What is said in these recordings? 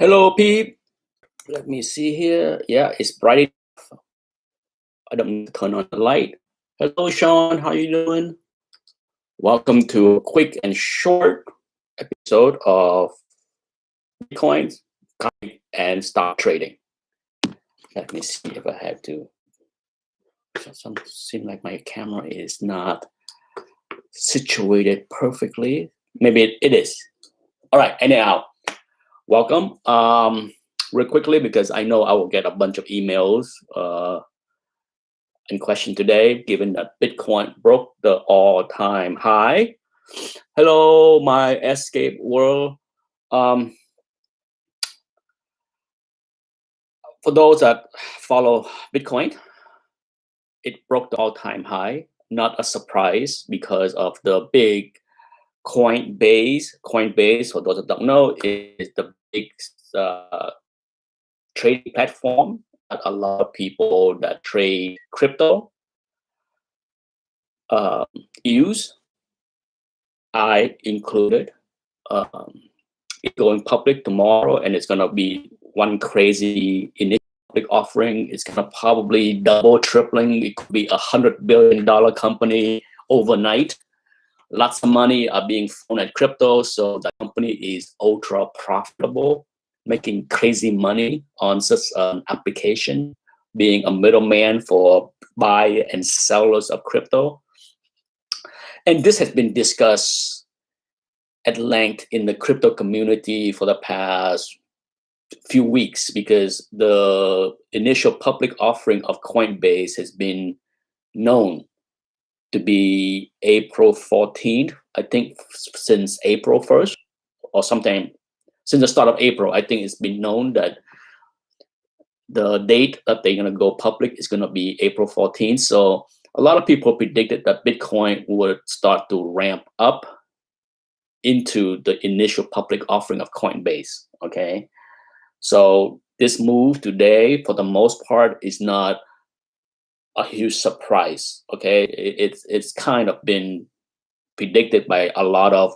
Hello, Pete. Let me see here. Yeah, it's bright. I don't need to turn on the light. Hello, Sean. How you doing? Welcome to a quick and short episode of Bitcoin and stock trading. Let me see if I have to. Seems like my camera is not situated perfectly. Maybe it is. All right. Anyhow, welcome. Real quickly, because I know I will get a bunch of emails in question today, given that Bitcoin broke the all-time high. Hello, my escape world. For those that follow Bitcoin, it broke the all-time high. Not a surprise because of the big Coinbase. Coinbase, for those that don't know, is the big trading platform that a lot of people that trade crypto use. I included. It's going public tomorrow, and it's gonna be one crazy initial public offering. It's gonna probably double, tripling. It could be $100 billion company overnight. Lots of money are being thrown at crypto, so the company is ultra profitable, making crazy money on such an application, being a middleman for buy and sellers of crypto. And this has been discussed at length in the crypto community for the past few weeks, because the initial public offering of Coinbase has been known to be April 14th, I think since April 1st or sometime since the start of April. I think it's been known that the date that they're going to go public is going to be April 14th. So a lot of people predicted that Bitcoin would start to ramp up into the initial public offering of Coinbase. Okay, so this move today, for the most part, is not a huge surprise. Okay, it's kind of been predicted by a lot of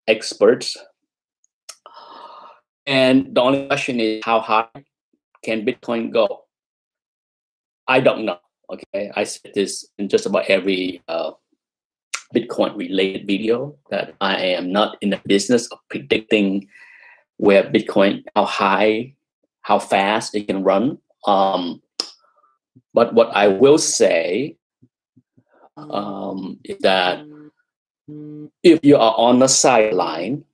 experts, and the only question is, how high can Bitcoin go? I don't know. Okay, I said this in just about every Bitcoin related video, that I am not in the business of predicting where Bitcoin, how high, how fast it can run. But what I will say is that if you are on the sideline,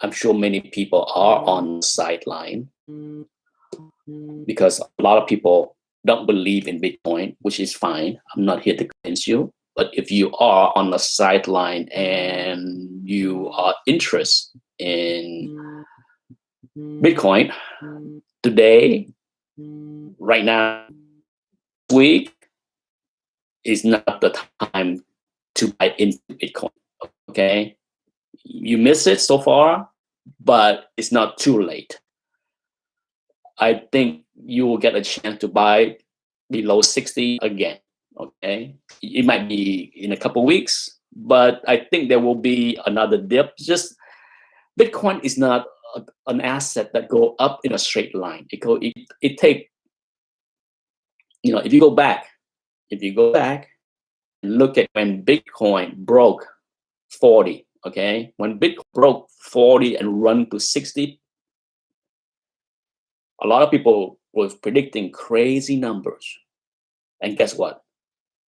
I'm sure many people are on the sideline, because a lot of people don't believe in Bitcoin, which is fine. I'm not here to convince you. But if you are on the sideline and you are interested in Bitcoin today, right now, week is not the time to buy into Bitcoin. Okay, you miss it so far, but it's not too late. I think you will get a chance to buy below 60 again. Okay, it might be in a couple weeks, but I think there will be another dip. Just Bitcoin is not an asset that go up in a straight line. It take, if you go back and look at when Bitcoin broke 40. Okay, when Bitcoin broke 40 and run to 60, a lot of people was predicting crazy numbers. And guess what?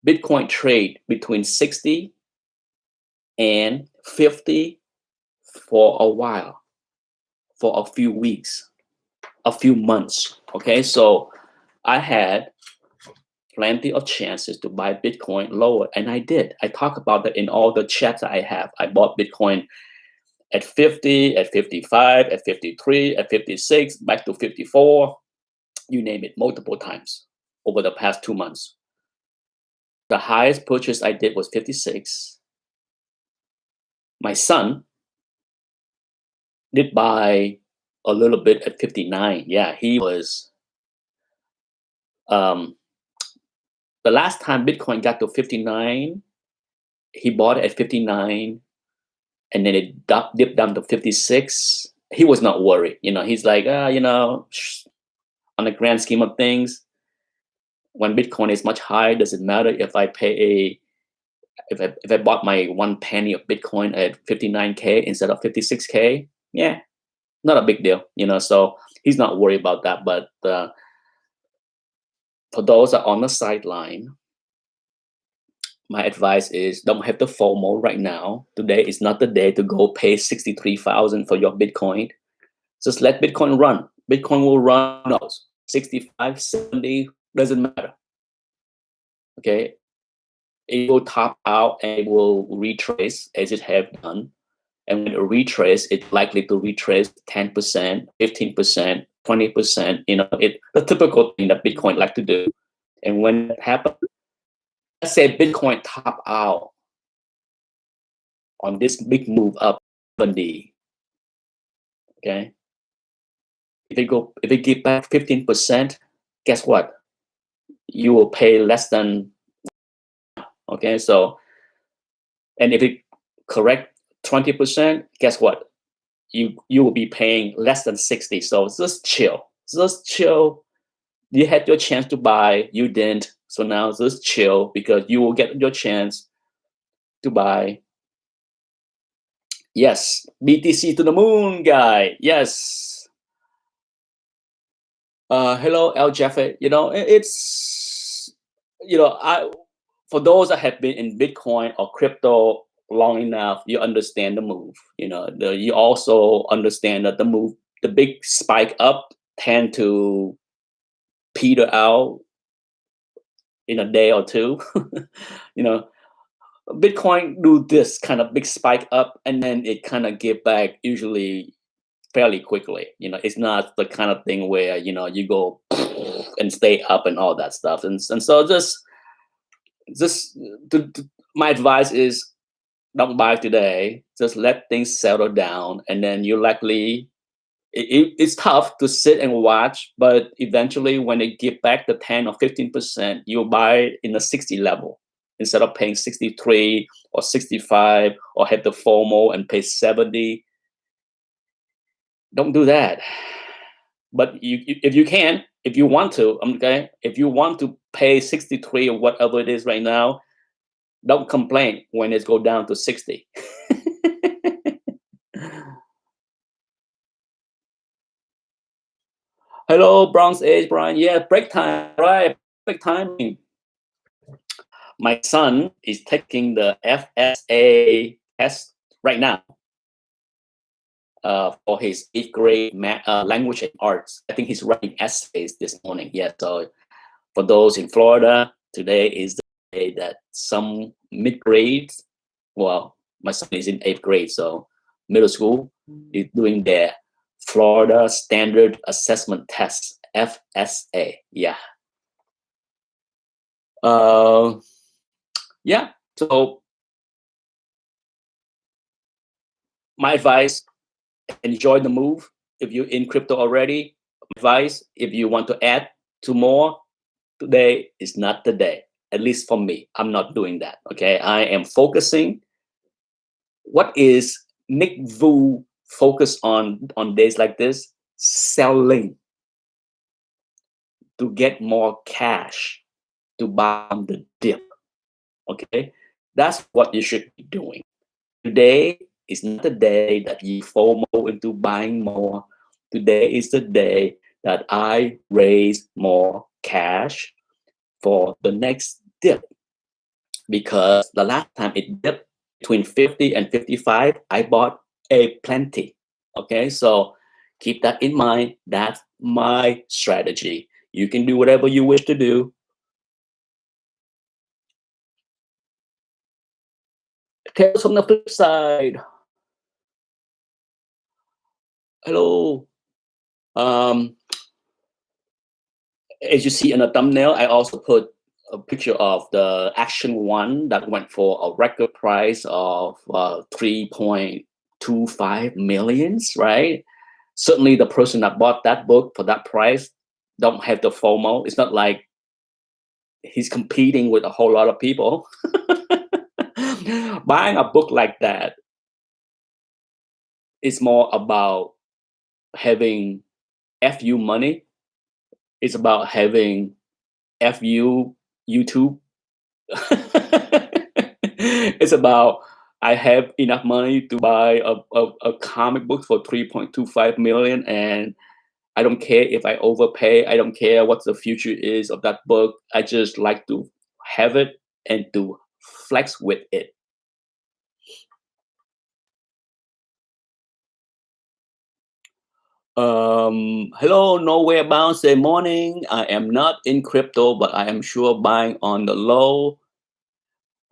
Bitcoin trade between 60 and 50 for a while, for a few weeks, a few months. Okay, so I had plenty of chances to buy Bitcoin lower, and I did. I talk about that in all the chats I have. I bought Bitcoin at 50, at 55, at 53, at 56, back to 54, you name it, multiple times over the past 2 months. The highest purchase I did was 56. My son did buy a little bit at 59. Yeah, he was, the last time Bitcoin got to 59, he bought it at 59, and then it dipped down to 56, he was not worried. He's like, on the grand scheme of things, when Bitcoin is much higher, does it matter if I pay if I bought my 1 penny of Bitcoin at 59K instead of 56K? Yeah, not a big deal. So he's not worried about that. But for those that are on the sideline, my advice is don't have the FOMO right now. Today is not the day to go pay 63,000 for your Bitcoin. Just let Bitcoin run. Bitcoin will run those 65, 70, doesn't matter. Okay, it will top out and it will retrace as it have done. And when it retrace, it's likely to retrace 10%, 15%, 20%. It's the typical thing that Bitcoin like to do. And when it happens, let's say Bitcoin top out on this big move up 70. Okay, if it give back 15%, guess what? You will pay less than. Okay, so, and if it correct 20%, guess what? You will be paying less than 60. So just chill. You had your chance to buy, you didn't. So now just chill, because you will get your chance to buy. Yes, BTC to the moon, guy. Yes. Hello, L. Jeffet. It's for those that have been in Bitcoin or crypto long enough, you understand the move. You also understand that the big spike up tend to peter out in a day or two. Bitcoin do this kind of big spike up and then it kind of give back usually fairly quickly. It's not the kind of thing where you go and stay up and all that stuff. And so just my advice is don't buy today. Just let things settle down, and then you likely. It's tough to sit and watch, but eventually, when they get back the 10 or 15%, you'll buy in the 60 level instead of paying 63 or 65 or have the FOMO and pay 70. Don't do that. But if you can, if you want to, okay, if you want to pay 63 or whatever it is right now, don't complain when it go down to 60. Hello, Bronze Age, Brian. Yeah, break time, right? Break timing. My son is taking the FSA test right now for his 8th grade language and arts. I think he's writing essays this morning. Yeah, so for those in Florida, today is the day that some mid-grades, well, my son is in 8th grade, so middle school, is doing their Florida Standard Assessment Test, FSA. Yeah. Yeah. So my advice, enjoy the move. If you're in crypto already, advice, if you want to add to more, today is not the day. At least for me, I'm not doing that. Okay, I am focusing. What is Nick Vu focus on days like this? Selling to get more cash to buy on the dip. Okay, that's what you should be doing. Today is not the day that you FOMO into buying more. Today is the day that I raise more cash for the next dip. Because the last time it dipped between 50 and 55, I bought a plenty. Okay, so keep that in mind. That's my strategy. You can do whatever you wish to do. Tales from the flip side. Hello. As you see in the thumbnail, I also put a picture of the Action 1 that went for a record price of 3.25 millions, right? Certainly the person that bought that book for that price don't have the FOMO. It's not like he's competing with a whole lot of people. Buying a book like that is more about having FU money. It's about having FU YouTube. It's about I have enough money to buy a comic book for 3.25 million, and I don't care if I overpay. I don't care what the future is of that book. I just like to have it and to flex with it. Hello, nowhere bound. Say morning. I am not in crypto, but I am sure buying on the low.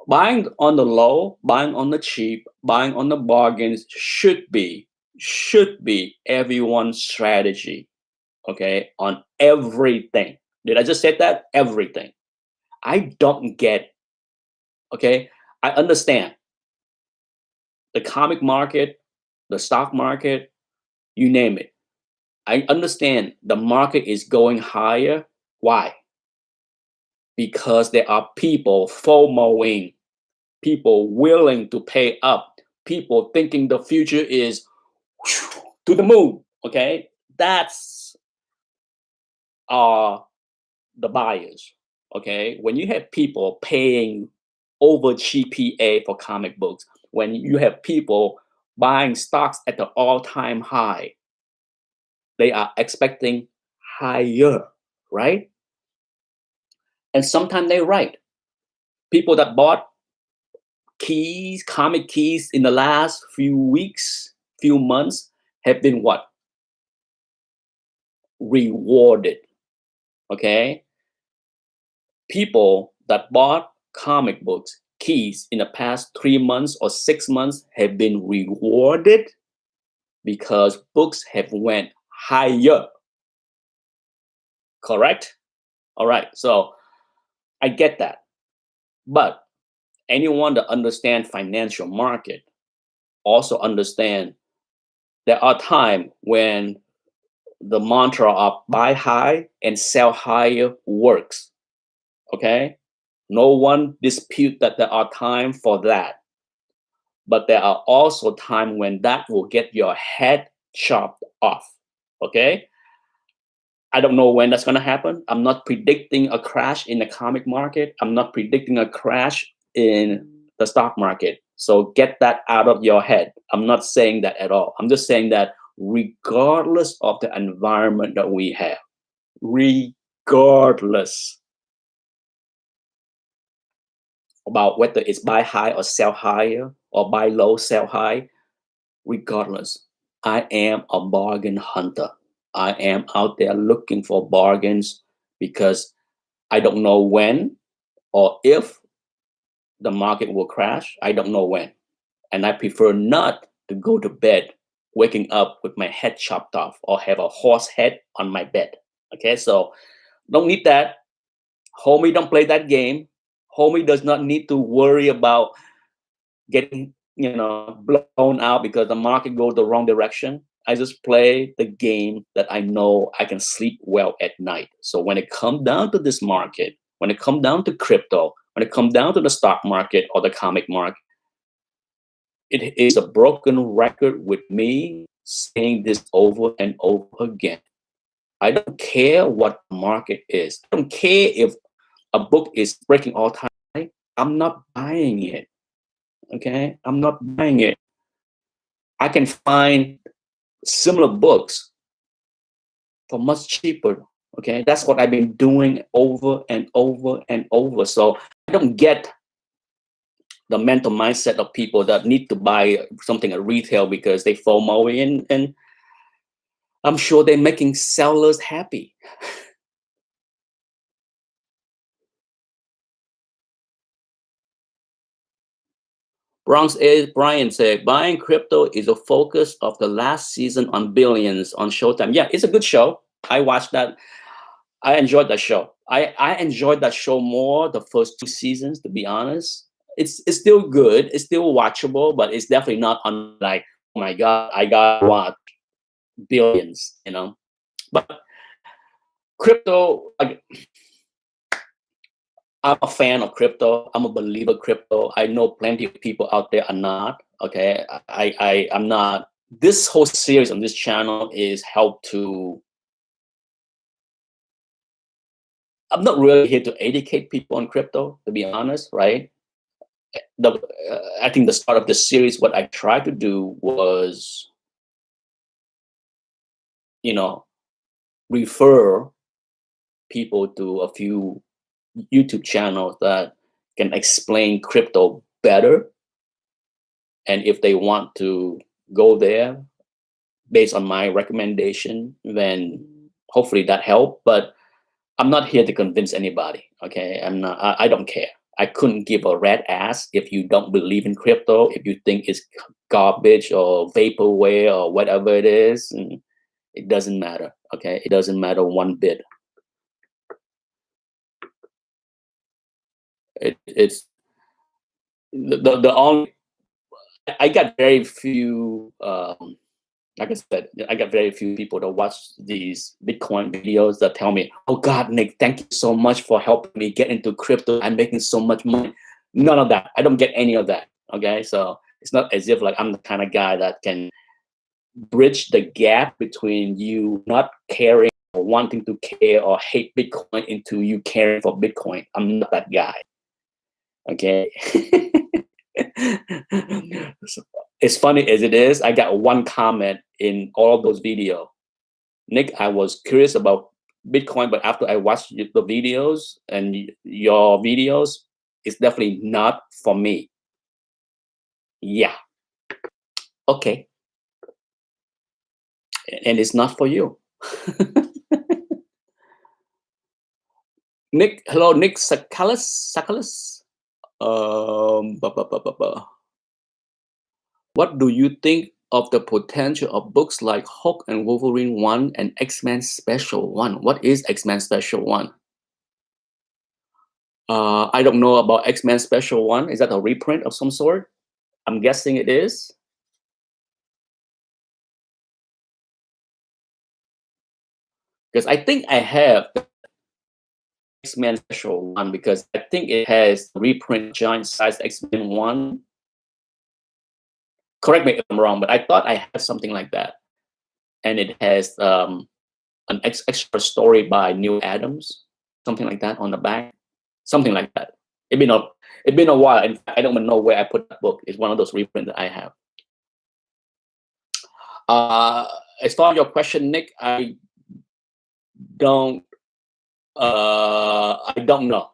Buying on the low, buying on the cheap, buying on the bargains should be everyone's strategy. Okay, on everything. Did I just say that? Everything. I don't get. Okay, I understand the comic market, the stock market, you name it. I understand the market is going higher. Why? Because there are people FOMOing, people willing to pay up, people thinking the future is to the moon. Okay, that's the buyers. Okay, when you have people paying over GPA for comic books, when you have people buying stocks at the all-time high, they are expecting higher, right? And sometimes they're right. People that bought keys, comic keys in the last few weeks, few months have been what? Rewarded. Okay? People that bought comic books, keys in the past 3 months or 6 months have been rewarded because books have went higher. Correct? All right. So I get that. But anyone that understands financial market also understand there are times when the mantra of buy high and sell higher works. Okay? No one dispute that there are times for that. But there are also times when that will get your head chopped off. Okay? I don't know when that's going to happen. I'm not predicting a crash in the comic market. I'm not predicting a crash in the stock market. So get that out of your head. I'm not saying that at all. I'm just saying that regardless of the environment that we have, regardless about whether it's buy high or sell higher or buy low, sell high, regardless, I am a bargain hunter. I am out there looking for bargains because I don't know when or if the market will crash. I don't know when. And I prefer not to go to bed waking up with my head chopped off or have a horse head on my bed. Okay, so don't need that. Homie don't play that game. Homie does not need to worry about getting blown out because the market goes the wrong direction. I just play the game that I know I can sleep well at night. So when it comes down to this market, when it comes down to crypto, when it comes down to the stock market or the comic market, it is a broken record with me saying this over and over again. I don't care what the market is. I don't care if a book is breaking all time high. I'm not buying it. Okay, I'm not buying it. I can find similar books for much cheaper. Okay, that's what I've been doing over and over and over. So I don't get the mental mindset of people that need to buy something at retail because they FOMO in, and I'm sure they're making sellers happy. Bronx is Brian said, buying crypto is a focus of the last season on Billions on Showtime. Yeah, it's a good show. I watched that. I enjoyed that show. I enjoyed that show more the first 2 seasons, to be honest. It's still good. It's still watchable, but it's definitely not on like, oh my God, I got to watch Billions, But crypto, I'm a fan of crypto. I'm a believer of crypto. I know plenty of people out there are not. Okay, I'm not this whole series on this channel is help to. I'm not really here to educate people on crypto, to be honest, right? I think the start of the series, what I tried to do was, refer people to a few YouTube channels that can explain crypto better. And if they want to go there based on my recommendation, then hopefully that helped. But I'm not here to convince anybody. Okay, I'm not. I don't care. I couldn't give a rat ass if you don't believe in crypto, if you think it's garbage or vaporware or whatever it is. And it doesn't matter. Okay, it doesn't matter one bit. It's the only. I got very few. Like I said, I got very few people that watch these Bitcoin videos that tell me, "Oh God, Nick, thank you so much for helping me get into crypto. I'm making so much money." None of that. I don't get any of that. Okay, so it's not as if like I'm the kind of guy that can bridge the gap between you not caring or wanting to care or hate Bitcoin into you caring for Bitcoin. I'm not that guy. Okay. So, as funny as it is, I got one comment in all of those videos. Nick, I was curious about Bitcoin, but after I watched the videos and your videos, it's definitely not for me. Yeah. Okay. And it's not for you. Nick, hello, Nick Sakalis. What do you think of the potential of books like Hulk and Wolverine 1 and X-Men Special 1? What is X-Men Special 1? I don't know about X-Men Special 1. Is that a reprint of some sort? I'm guessing it is. Because I think I have X-Men Special 1 because I think it has reprint giant size X-Men 1. Correct me if I'm wrong, but I thought I had something like that. And it has an extra story by Neil Adams, something like that on the back. Something like that. It's been a while. In fact, I don't even know where I put that book. It's one of those reprints that I have. As far as your question, Nick, I don't know.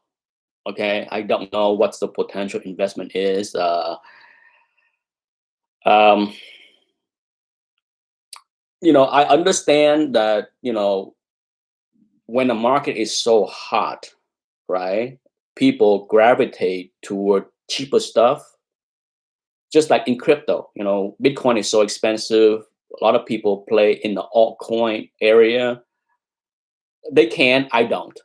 Okay, I don't know what the potential investment is. I understand that when the market is so hot, right? People gravitate toward cheaper stuff. Just like in crypto, Bitcoin is so expensive. A lot of people play in the altcoin area. They can, I don't.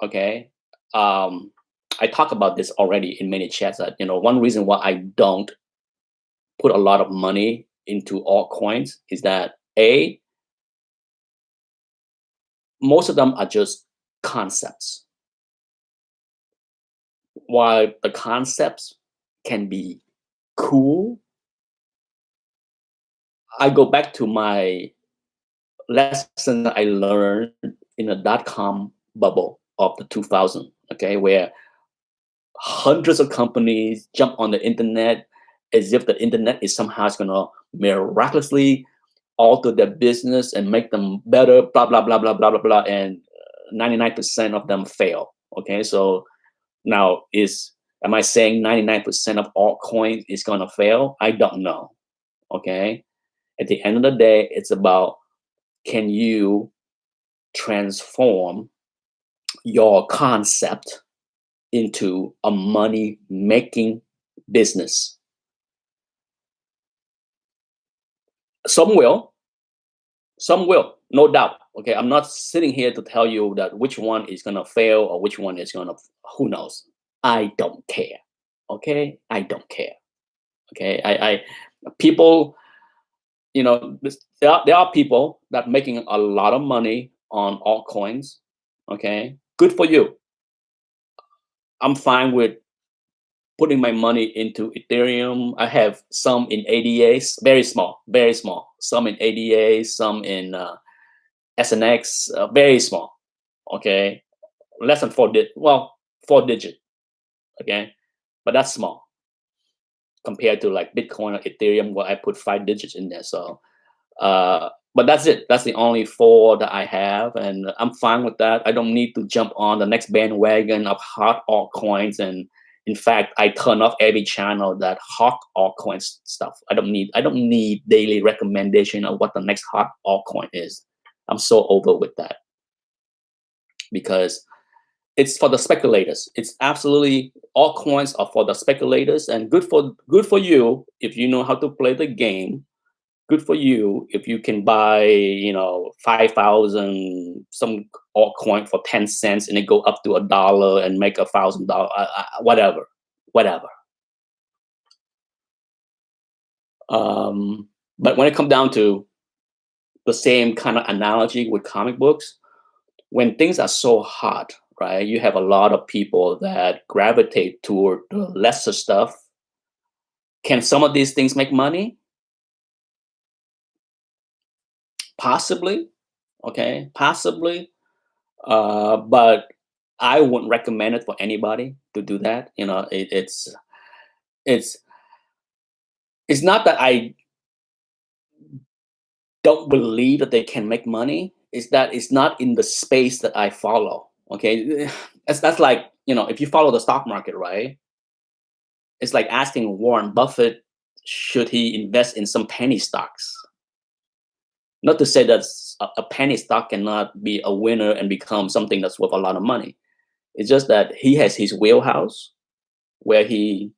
Okay. I talk about this already in many chats that, one reason why I don't put a lot of money into altcoins is that most of them are just concepts. While the concepts can be cool, I go back to my lesson that I learned in the dot-com bubble of the 2000, okay, where hundreds of companies jump on the internet as if the internet is somehow going to miraculously alter their business and make them better, blah, blah, blah, blah, blah, blah, blah, and 99% of them fail, okay? So now am I saying 99% of altcoins is going to fail? I don't know, okay? At the end of the day, it's about, can you transform your concept into a money-making business? Some will, no doubt. Okay, I'm not sitting here to tell you that which one is gonna fail or which one is gonna, who knows? I don't care. Okay, I don't care. Okay, people, there are people that making a lot of money on altcoins. Okay, good for you. I'm fine with putting my money into Ethereum. I have some in ADAs, very small, some in ADA, some in SNX, very small. Okay, less than 4 digit. Well, 4 digit. Okay, but that's small compared to like Bitcoin or Ethereum, where I put 5 digits in there. So, but that's it. That's the only 4 that I have, and I'm fine with that. I don't need to jump on the next bandwagon of hot altcoins. And in fact, I turn off every channel that hot altcoins stuff. I don't need daily recommendation of what the next hot altcoin is. I'm so over with that, because it's for the speculators. It's absolutely, altcoins are for the speculators, and good for you if you know how to play the game. Good for you if you can buy, 5,000 some altcoin for 10 cents and it go up to $1 and make $1,000. Whatever. But when it comes down to the same kind of analogy with comic books, when things are so hot, right, you have a lot of people that gravitate toward the lesser stuff. Can some of these things make money? Possibly, okay, possibly. But I wouldn't recommend it for anybody to do that. It's not that I don't believe that they can make money. It's that it's not in the space that I follow. Okay, that's like, if you follow the stock market, right? It's like asking Warren Buffett, should he invest in some penny stocks? Not to say that a penny stock cannot be a winner and become something that's worth a lot of money. It's just that he has his wheelhouse where he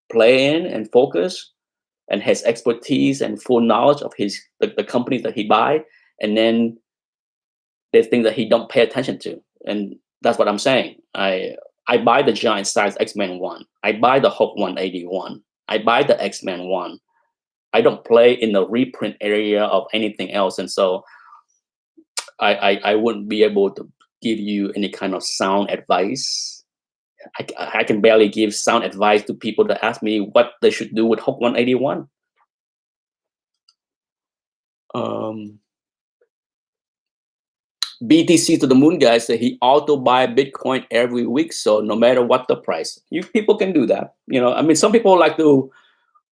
play in and focus and has expertise and full knowledge of the companies that he buy. And then there's things that he don't pay attention to. And that's what I'm saying. I buy the giant size X-Men 1. I buy the Hulk 181. I buy the X-Men 1. I don't play in the reprint area of anything else. And so I wouldn't be able to give you any kind of sound advice. I can barely give sound advice to people that ask me what they should do with Hulk 181. BTC to the moon guy said he auto buy Bitcoin every week, so no matter what the price, people can do that. Some people like to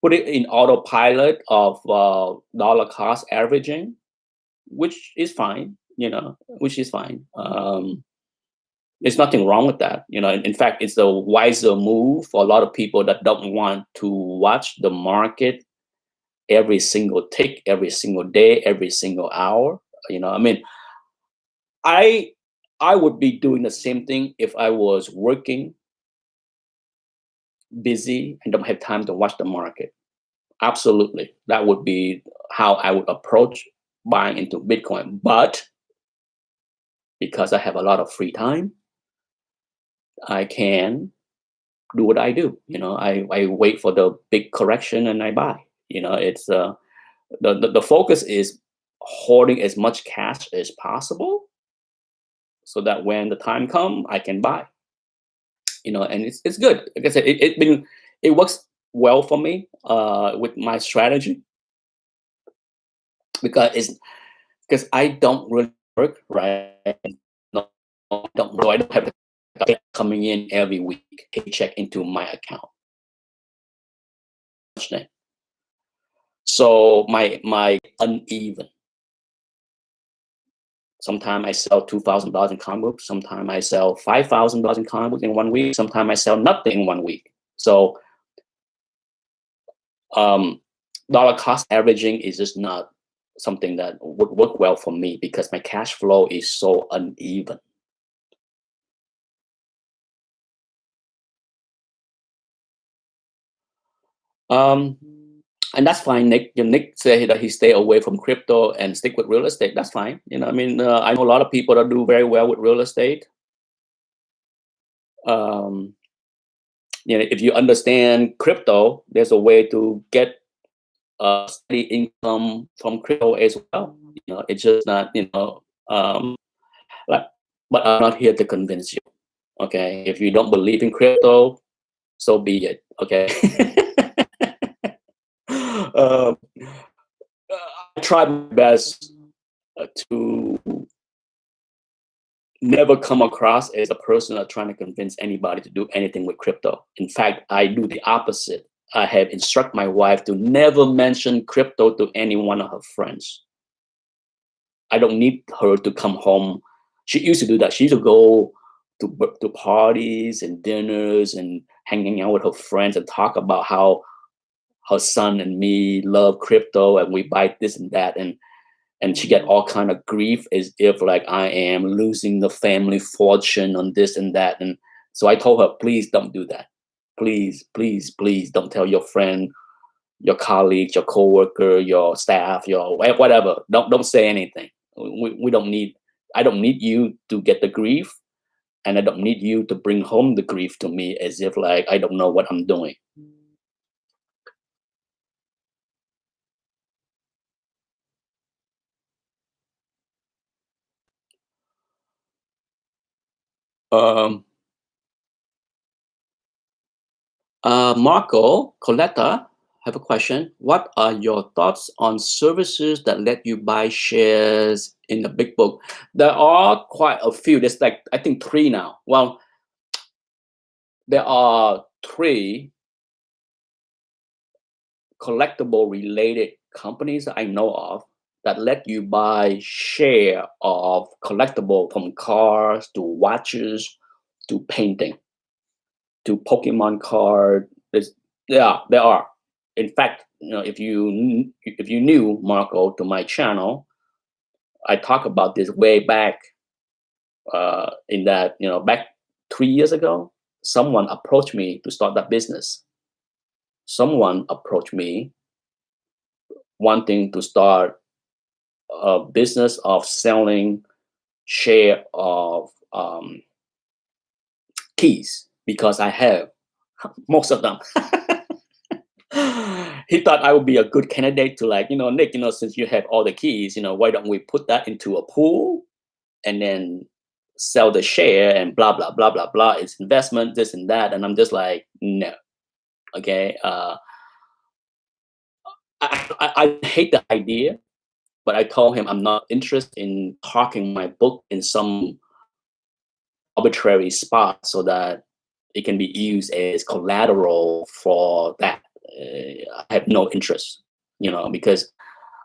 put it in autopilot of dollar cost averaging, which is fine. There's nothing wrong with that. In fact, it's a wiser move for a lot of people that don't want to watch the market every single tick, every single day, every single hour. I would be doing the same thing if I was working, busy, and don't have time to watch the market. Absolutely. That would be how I would approach buying into Bitcoin. But because I have a lot of free time, I can do what I do. I wait for the big correction and I buy. It's the focus is hoarding as much cash as possible, so that when the time comes, I can buy. And it's good. Like I said, it works well for me with my strategy, because I don't really work, right. No, I don't have the coming in every week, paycheck into my account. So my uneven. Sometimes I sell $2,000 in comic books. Sometimes I sell $5,000 in comic books in 1 week. Sometimes I sell nothing in 1 week. So dollar cost averaging is just not something that would work well for me, because my cash flow is so uneven. And that's fine. Nick said that he stay away from crypto and stick with real estate. That's fine. I know a lot of people that do very well with real estate. If you understand crypto, there's a way to get steady income from crypto as well. It's just not, but I'm not here to convince you. Okay, if you don't believe in crypto, so be it. Okay. try my best to never come across as a person that's trying to convince anybody to do anything with crypto. In fact, I do the opposite. I have instructed my wife to never mention crypto to any one of her friends. I don't need her to come home. She used to do that. She used to go to parties and dinners and hanging out with her friends and talk about how her son and me love crypto and we buy this and that, and she get all kind of grief as if like I am losing the family fortune on this and that. And so I told her, please don't do that. Please, please, please don't tell your friend, your colleague, your coworker, your staff, your whatever. Don't say anything. We don't need. I don't need you to get the grief, and I don't need you to bring home the grief to me as if like I don't know what I'm doing. Um, Marco Coletta have a question. What are your thoughts on services that let you buy shares in the big book? There are quite a few. There's like I think 3 now. Well, there are 3 collectible related companies I know of that let you buy share of collectible, from cars to watches to painting to Pokemon card. Yeah, there are. In fact, if you knew Marco to my channel, I talk about this way back. In that, back 3 years ago, someone approached me to start that business. Someone approached me wanting to start a business of selling share of keys because I have most of them. He thought I would be a good candidate to, like, Nick, since you have all the keys, why don't we put that into a pool and then sell the share and blah, blah, blah, blah, blah. It's investment, this and that. And I'm just like, no. Okay. I hate the idea, but I told him I'm not interested in parking my book in some arbitrary spot so that it can be used as collateral for that. I have no interest, because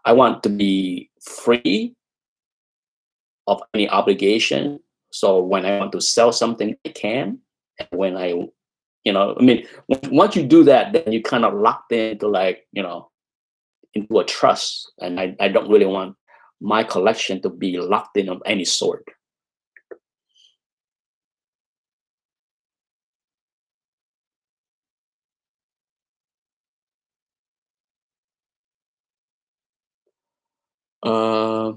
I want to be free of any obligation. So when I want to sell something, I can. And when once you do that, then you kind of locked into, like, into a trust. And I don't really want my collection to be locked in of any sort. Uh,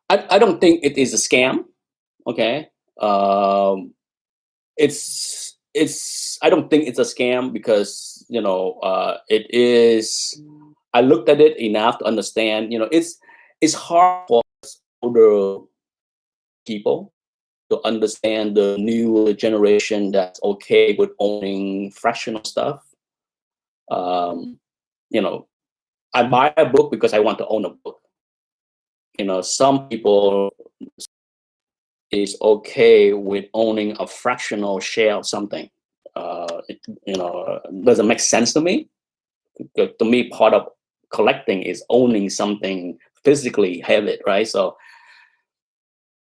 I don't think it is a scam. Okay. It's I don't think it's a scam because it is. I looked at it enough to understand. It's hard for older people to understand the new generation that's okay with owning fractional stuff. Um, I buy a book because I want to own a book. Some people is okay with owning a fractional share of something. Doesn't make sense to me. To me, part of collecting is owning something physically, have it, right? So,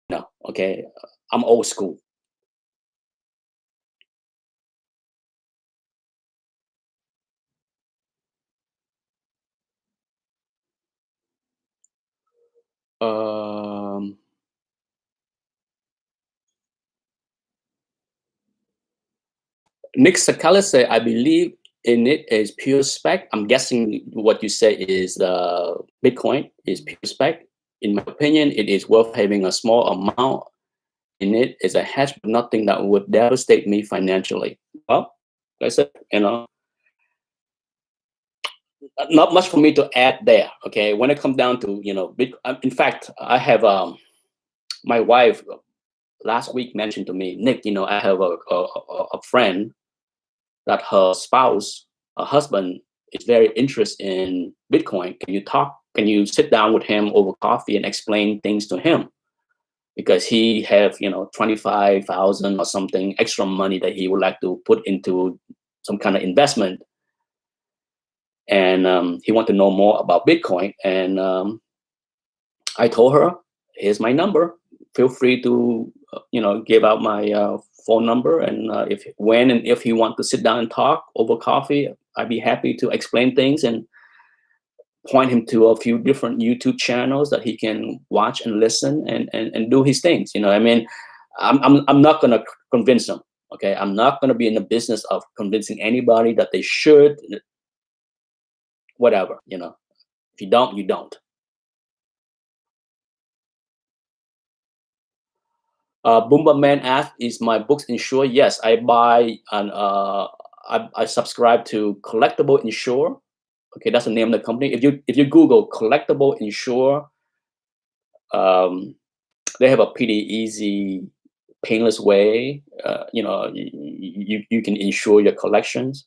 no, okay, I'm old school. Um, Nick Sakala said, I believe in it is pure spec. I'm guessing what you say is Bitcoin is pure spec. In my opinion, it is worth having a small amount in it as a hedge, but nothing that would devastate me financially. Well, like I said, not much for me to add there. Okay, when it comes down to Bitcoin, in fact, I have my wife last week mentioned to me, Nick, I have a friend that her spouse, her husband, is very interested in Bitcoin. Can you sit down with him over coffee and explain things to him? Because he have, 25,000 or something extra money that he would like to put into some kind of investment. And he want to know more about Bitcoin. And I told her, here's my number. Feel free to, give out my phone number. And if he want to sit down and talk over coffee, I'd be happy to explain things and point him to a few different YouTube channels that he can watch and listen and do his things. I mean, I'm not going to convince him. Okay. I'm not going to be in the business of convincing anybody that they should, whatever, if you don't, you don't. Boomba Man asked, "Is my books insured?" Yes, I buy and I subscribe to Collectible Insure. Okay, that's the name of the company. If you Google Collectible Insure, they have a pretty easy, painless way. You can insure your collections,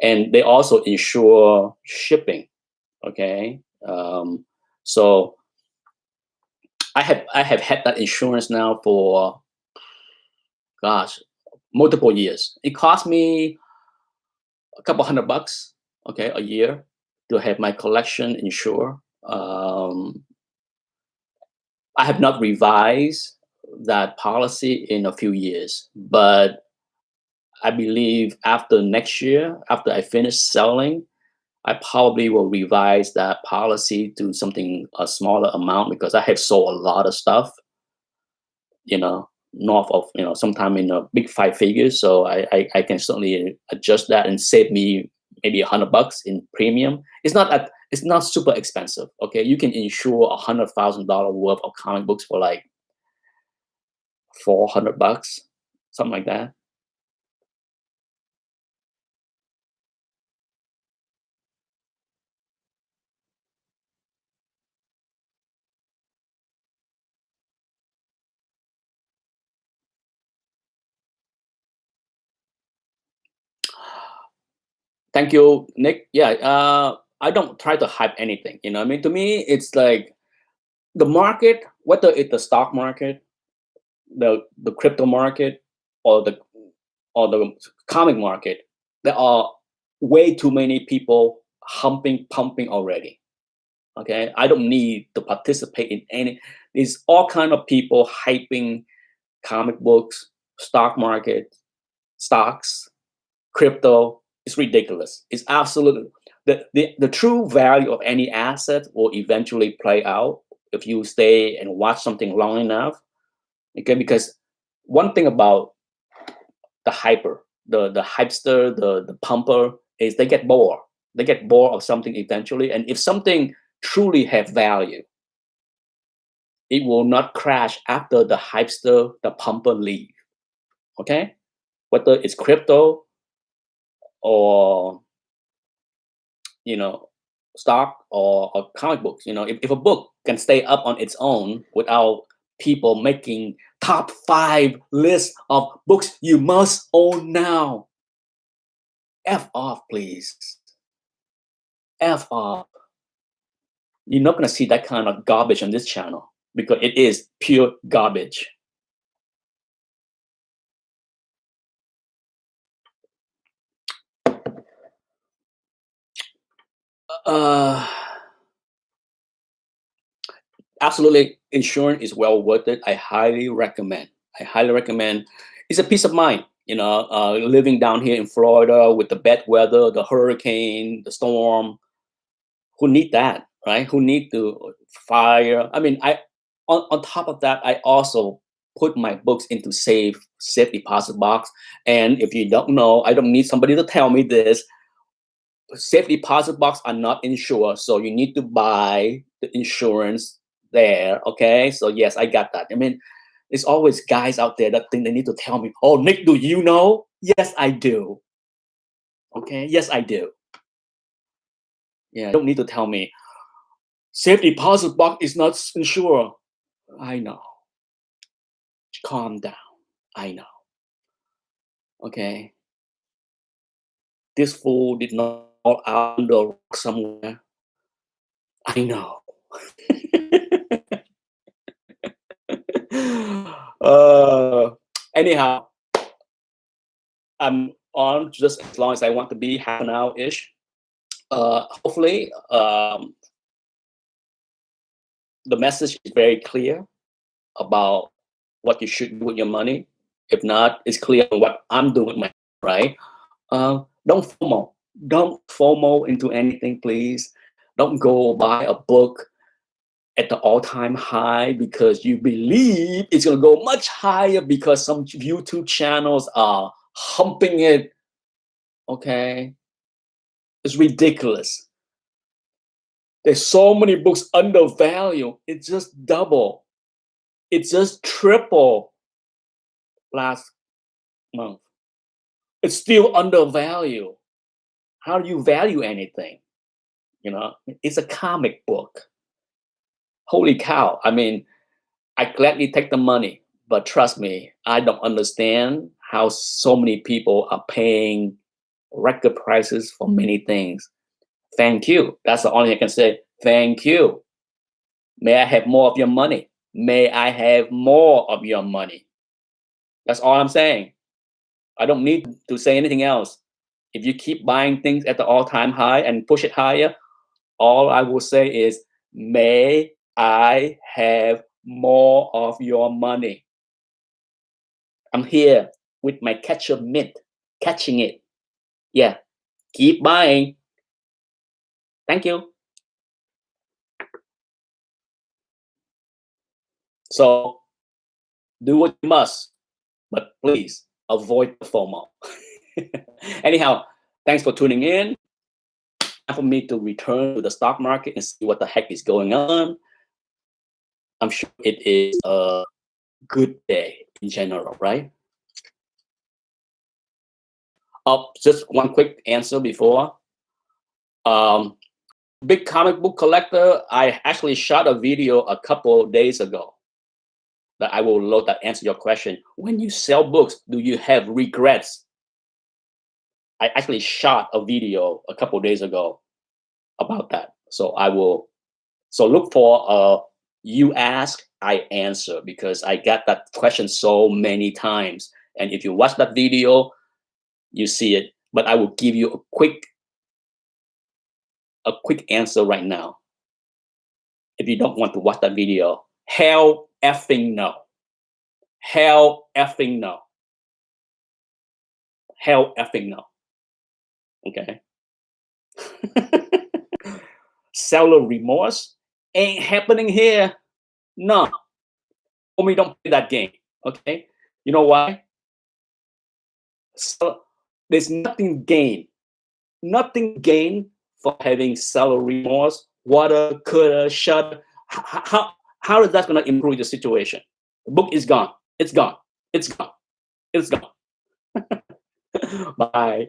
and they also insure shipping. Okay, so I have had that insurance now for, gosh, multiple years. It cost me a couple $100, okay, a year to have my collection insured. I have not revised that policy in a few years, but I believe after next year, after I finish selling, I probably will revise that policy to a smaller amount, because I have sold a lot of stuff, north of, sometime in the big 5 figures. So I can certainly adjust that and save me maybe $100 in premium. It's not super expensive. Okay, you can insure $100,000 worth of comic books for like $400, something like that. Thank you, Nick. Yeah, I don't try to hype anything. I mean, to me, it's like the market, whether it's the stock market, the crypto market, or the comic market, there are way too many people pumping already. Okay, I don't need to participate in any. There's all kind of people hyping comic books, stock market, stocks, crypto. It's ridiculous. It's absolutely the true value of any asset will eventually play out if you stay and watch something long enough. Okay, because one thing about the hyper, the hypester, the pumper, is they get bored. They get bored of something eventually, and if something truly have value, it will not crash after the hypester, the pumper leave. Okay, whether it's crypto or stock or comic books. If a book can stay up on its own without people making top 5 lists of books you must own now, F off, please. F off. You're not going to see that kind of garbage on this channel, because it is pure garbage. Absolutely, insurance is well worth it. I highly recommend. It's a peace of mind. Living down here in Florida with the bad weather, the hurricane, the storm. Who need that, right? Who need to fire? I mean, on top of that, I also put my books into safe deposit box. And if you don't know, I don't need somebody to tell me this. Safe deposit box are not insured, so you need to buy the insurance there. Okay, so yes, I got that. I mean, there's always guys out there that think they need to tell me, "Oh, Nick, do you know?" Yes, I do. Okay, yes, I do. Yeah, you don't need to tell me safe deposit box is not insured. I know. Calm down. I know. Okay. This fool did not all out on the rock somewhere. I know. Anyhow, I'm on just as long as I want to be, half an hour ish. Hopefully, the message is very clear about what you should do with your money. If not, it's clear on what I'm doing with my right. Don't FOMO. Don't FOMO into anything, please. Don't go buy a book at the all-time high because you believe it's going to go much higher because some YouTube channels are humping it. Okay, it's ridiculous. There's so many books undervalued. It's just double. It's just triple last month. It's still undervalued. How do you value anything? You know, it's a comic book. Holy cow. I mean, I gladly take the money, but trust me, I don't understand how so many people are paying record prices for many things. Thank you. That's the only thing I can say. Thank you. May I have more of your money? May I have more of your money? That's all I'm saying. I don't need to say anything else. If you keep buying things at the all-time high and push it higher, all I will say is, may I have more of your money. I'm here with my catcher mitt, catching it. Yeah, keep buying. Thank you. So do what you must, but please avoid the FOMO. Anyhow, thanks for tuning in. Time for me to return to the stock market and see what the heck is going on. I'm sure it is a good day in general, right? Just one quick answer before. Big comic book collector, I actually shot a video a couple days ago that I will load that answer your question. When you sell books, do you have regrets? I actually shot a video a couple days ago about that. So look for you ask, I answer, because I got that question so many times. And if you watch that video, you see it. But I will give you a quick answer right now. If you don't want to watch that video, hell effing no. Hell effing no. Hell effing no. Okay. Seller remorse ain't happening here. No. Homie, don't play that game. Okay. You know why? So there's nothing gained. Nothing gained for having seller remorse. Woulda, coulda, shoulda. How is that going to improve the situation? The book is gone. It's gone. It's gone. It's gone. Bye.